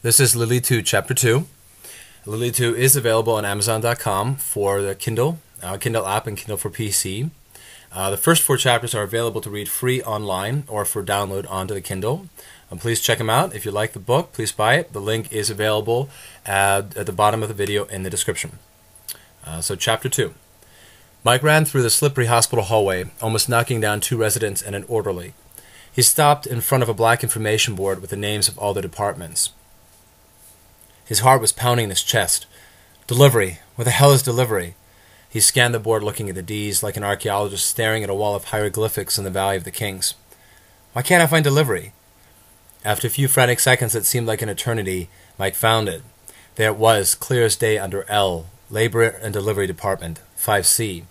This is Lilitu Chapter 2. Lilitu is available on Amazon.com for the Kindle app and Kindle for PC. The first 4 chapters are available to read free online or for download onto the Kindle. Please check them out. If you like the book, please buy it. The link is available at the bottom of the video in the description. So Chapter 2. Mike ran through the slippery hospital hallway, almost knocking down 2 residents and an orderly. He stopped in front of a black information board with the names of all the departments. His heart was pounding in his chest. Delivery. Where the hell is delivery? He scanned the board looking at the D's like an archaeologist staring at a wall of hieroglyphics in the Valley of the Kings. Why can't I find delivery? After a few frantic seconds that seemed like an eternity, Mike found it. There it was, clear as day under L, Labor and Delivery Department, 5C.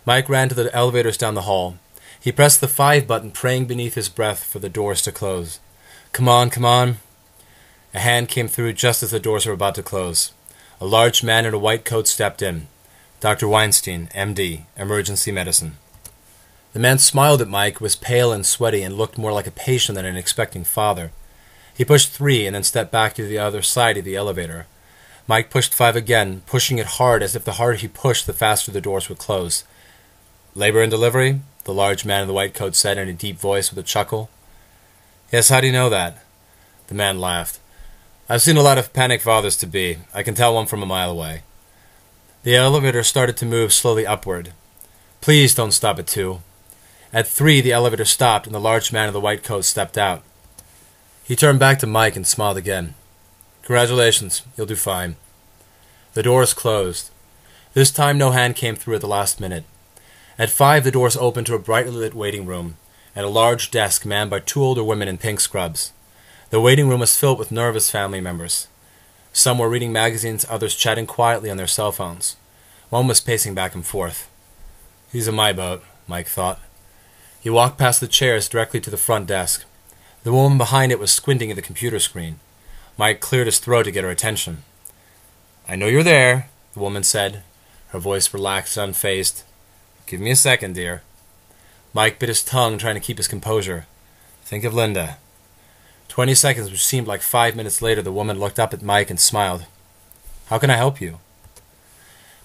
Mike ran to the elevators down the hall. He pressed the 5 button, praying beneath his breath for the doors to close. Come on, come on. A hand came through just as the doors were about to close. A large man in a white coat stepped in. Dr. Weinstein, M.D., Emergency Medicine. The man smiled at Mike, was pale and sweaty, and looked more like a patient than an expecting father. He pushed 3 and then stepped back to the other side of the elevator. Mike pushed 5 again, pushing it hard as if the harder he pushed, the faster the doors would close. Labor and delivery? The large man in the white coat said in a deep voice with a chuckle. Yes, how do you know that? The man laughed. I've seen a lot of panic fathers-to-be. I can tell one from a mile away. The elevator started to move slowly upward. Please don't stop at 2. At 3, the elevator stopped, and the large man in the white coat stepped out. He turned back to Mike and smiled again. Congratulations, you'll do fine. The doors closed. This time no hand came through at the last minute. At 5, the doors opened to a brightly lit waiting room, and a large desk manned by 2 older women in pink scrubs. The waiting room was filled with nervous family members. Some were reading magazines, others chatting quietly on their cell phones. One was pacing back and forth. He's in my boat, Mike thought. He walked past the chairs directly to the front desk. The woman behind it was squinting at the computer screen. Mike cleared his throat to get her attention. I know you're there, the woman said, her voice relaxed and unfazed. Give me a second, dear. Mike bit his tongue, trying to keep his composure. Think of Linda. 20 seconds, which seemed like 5 minutes later, the woman looked up at Mike and smiled. How can I help you?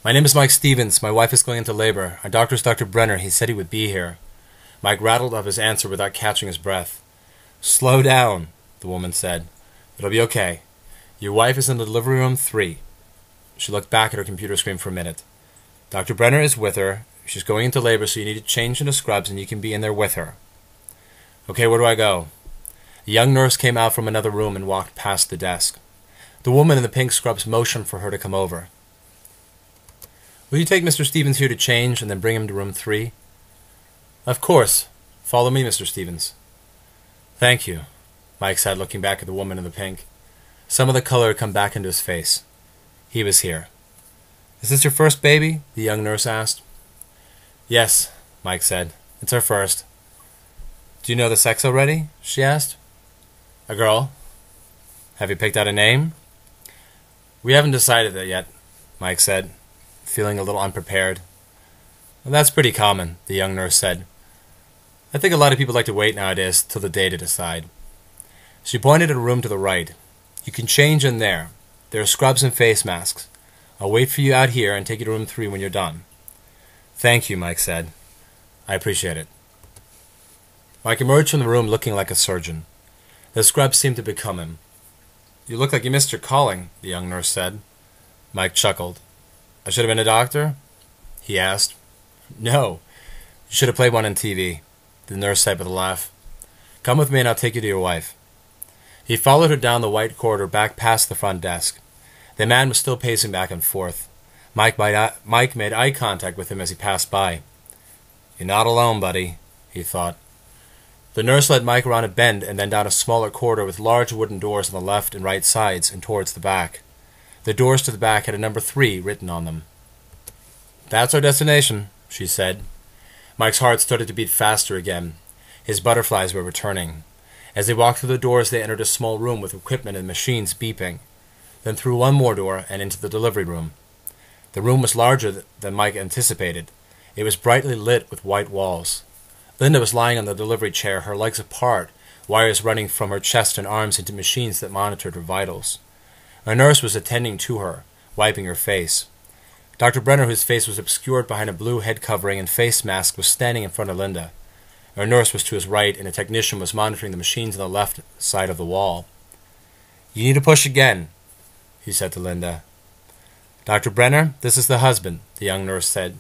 My name is Mike Stevens. My wife is going into labor. Our doctor is Dr. Brenner. He said he would be here. Mike rattled off his answer without catching his breath. Slow down, the woman said. It'll be okay. Your wife is in the delivery room 3. She looked back at her computer screen for a minute. Dr. Brenner is with her. She's going into labor, so you need to change into scrubs and you can be in there with her. Okay, where do I go? A young nurse came out from another room and walked past the desk. The woman in the pink scrubs motioned for her to come over. Will you take Mr. Stevens here to change and then bring him to room 3? Of course. Follow me, Mr. Stevens. Thank you, Mike said, looking back at the woman in the pink. Some of the color had come back into his face. He was here. Is this your first baby? The young nurse asked. Yes, Mike said. It's our first. Do you know the sex already? She asked. A girl. Have you picked out a name? We haven't decided that yet, Mike said, feeling a little unprepared. Well, that's pretty common, the young nurse said. I think a lot of people like to wait nowadays till the day to decide. She pointed at a room to the right. You can change in there. There are scrubs and face masks. I'll wait for you out here and take you to room 3 when you're done. Thank you, Mike said. I appreciate it. Mike emerged from the room looking like a surgeon. The scrubs seemed to become him. You look like you missed your calling, the young nurse said. Mike chuckled. I should have been a doctor? He asked. No. You should have played one on TV, the nurse said with a laugh. Come with me and I'll take you to your wife. He followed her down the white corridor back past the front desk. The man was still pacing back and forth. Mike made eye contact with him as he passed by. You're not alone, buddy, he thought. The nurse led Mike around a bend and then down a smaller corridor with large wooden doors on the left and right sides and towards the back. The doors to the back had a number 3 written on them. That's our destination, she said. Mike's heart started to beat faster again. His butterflies were returning. As they walked through the doors, they entered a small room with equipment and machines beeping, then through one more door and into the delivery room. The room was larger than Mike anticipated. It was brightly lit with white walls. Linda was lying on the delivery chair, her legs apart, wires running from her chest and arms into machines that monitored her vitals. A nurse was attending to her, wiping her face. Dr. Brenner, whose face was obscured behind a blue head covering and face mask, was standing in front of Linda. A nurse was to his right, and a technician was monitoring the machines on the left side of the wall. "You need to push again," he said to Linda. "Dr. Brenner, this is the husband," the young nurse said.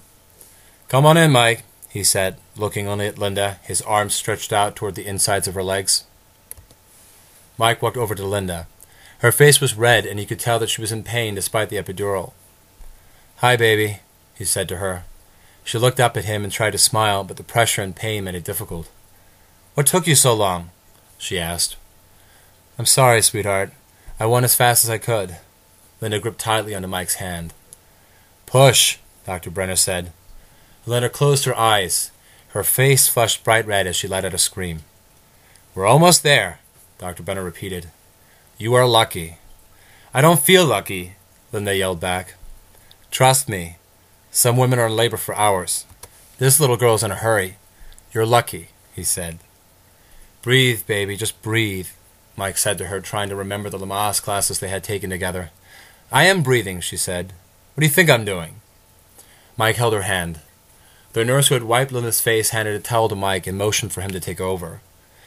"Come on in, Mike," he said, looking only at Linda, his arms stretched out toward the insides of her legs. Mike walked over to Linda. Her face was red, and he could tell that she was in pain despite the epidural. "Hi, baby," he said to her. She looked up at him and tried to smile, but the pressure and pain made it difficult. "What took you so long?" she asked. "I'm sorry, sweetheart. I went as fast as I could." Linda gripped tightly onto Mike's hand. "Push," Dr. Brenner said. Linda closed her eyes. Her face flushed bright red as she let out a scream. "We're almost there," Dr. Brenner repeated. "You are lucky." "I don't feel lucky," Linda yelled back. "Trust me. Some women are in labor for hours. This little girl's in a hurry. You're lucky," he said. "Breathe, baby, just breathe," Mike said to her, trying to remember the Lamaze classes they had taken together. "I am breathing," she said. "What do you think I'm doing?" Mike held her hand. The nurse who had wiped Linda's face handed a towel to Mike and motioned for him to take over.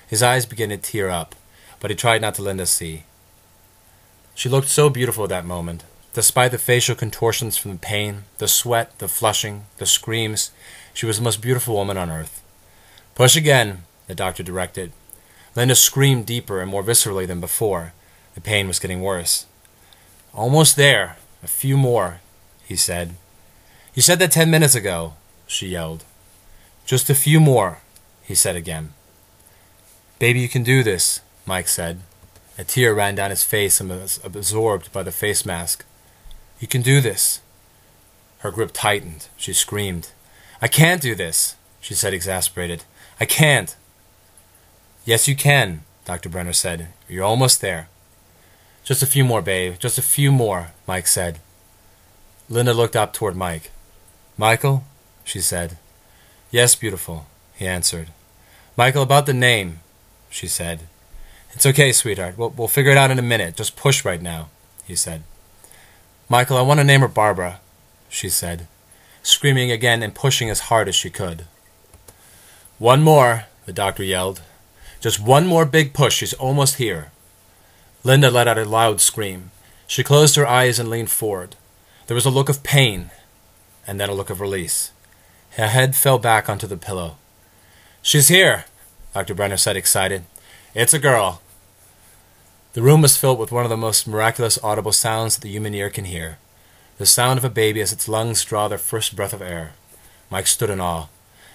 His eyes began to tear up, but he tried not to let Linda see. She looked so beautiful at that moment. Despite the facial contortions from the pain, the sweat, the flushing, the screams, she was the most beautiful woman on earth. "Push again," the doctor directed. Linda screamed deeper and more viscerally than before. The pain was getting worse. "Almost there. A few more," he said. "You said that 10 minutes ago," she yelled. "Just a few more," he said again. "Baby, you can do this," Mike said. A tear ran down his face and was absorbed by the face mask. "You can do this." Her grip tightened. She screamed. "I can't do this," she said, exasperated. "I can't." "Yes, you can," Dr. Brenner said. "You're almost there." "Just a few more, babe. Just a few more," Mike said. Linda looked up toward Mike. "Michael?" she said. "Yes, beautiful," he answered. "Michael, about the name," she said. "It's okay, sweetheart. We'll figure it out in a minute. Just push right now," he said. "Michael, I want to name her Barbara," she said, screaming again and pushing as hard as she could. "One more," the doctor yelled. "Just one more big push. She's almost here." Linda let out a loud scream. She closed her eyes and leaned forward. There was a look of pain, and then a look of release. Her head fell back onto the pillow. "She's here," Dr. Brenner said, excited. "It's a girl." The room was filled with one of the most miraculous audible sounds that the human ear can hear. The sound of a baby as its lungs draw their first breath of air. Mike stood in awe.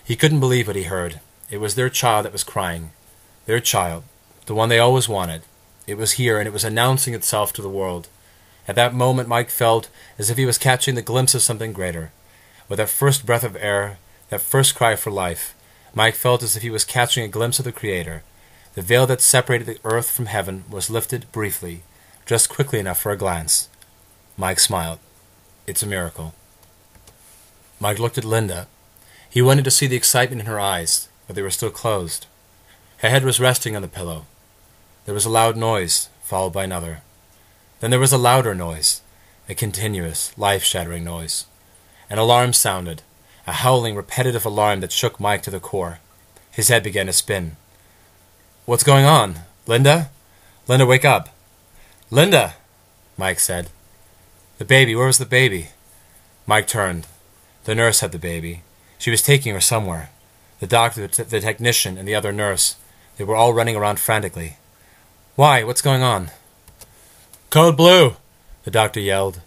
He couldn't believe what he heard. It was their child that was crying. Their child. The one they always wanted. It was here, and it was announcing itself to the world. At that moment, Mike felt as if he was catching the glimpse of something greater. With that first breath of air, that first cry for life, Mike felt as if he was catching a glimpse of the Creator. The veil that separated the earth from heaven was lifted briefly, just quickly enough for a glance. Mike smiled. It's a miracle. Mike looked at Linda. He wanted to see the excitement in her eyes, but they were still closed. Her head was resting on the pillow. There was a loud noise, followed by another. Then there was a louder noise, a continuous, life-shattering noise. An alarm sounded, a howling, repetitive alarm that shook Mike to the core. His head began to spin. "What's going on? Linda? Linda, wake up." "Linda," Mike said. "The baby, where was the baby?" Mike turned. The nurse had the baby. She was taking her somewhere. The doctor, the technician, and the other nurse, they were all running around frantically. "Why? What's going on?" "Code Blue," the doctor yelled.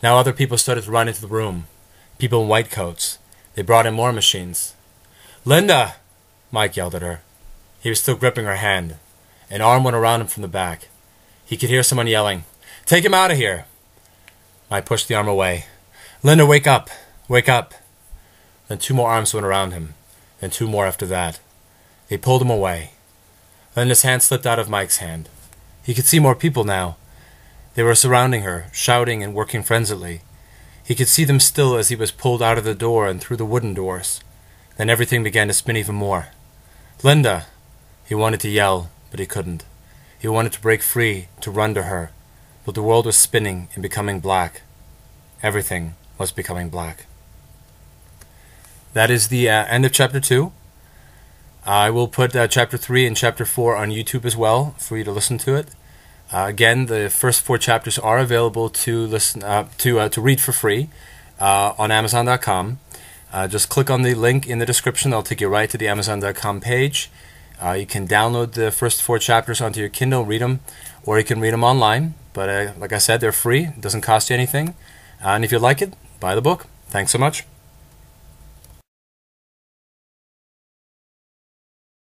Now other people started to run into the room. People in white coats. They brought in more machines. "Linda!" Mike yelled at her. He was still gripping her hand. An arm went around him from the back. He could hear someone yelling, "Take him out of here!" Mike pushed the arm away. "Linda, wake up! Wake up!" Then 2 more arms went around him. Then 2 more after that. They pulled him away. Linda's hand slipped out of Mike's hand. He could see more people now. They were surrounding her, shouting and working frenziedly. He could see them still as he was pulled out of the door and through the wooden doors. Then everything began to spin even more. "Linda!" He wanted to yell, but he couldn't. He wanted to break free, to run to her, but the world was spinning and becoming black. Everything was becoming black. That is the end of Chapter 2. I will put Chapter 3 and Chapter 4 on YouTube as well for you to listen to it. Again, the first 4 chapters are available to listen to read for free on Amazon.com. Just click on the link in the description. That'll take you right to the Amazon.com page. You can download the first 4 chapters onto your Kindle, read them, or you can read them online. But like I said, they're free. It doesn't cost you anything. And if you like it, buy the book. Thanks so much.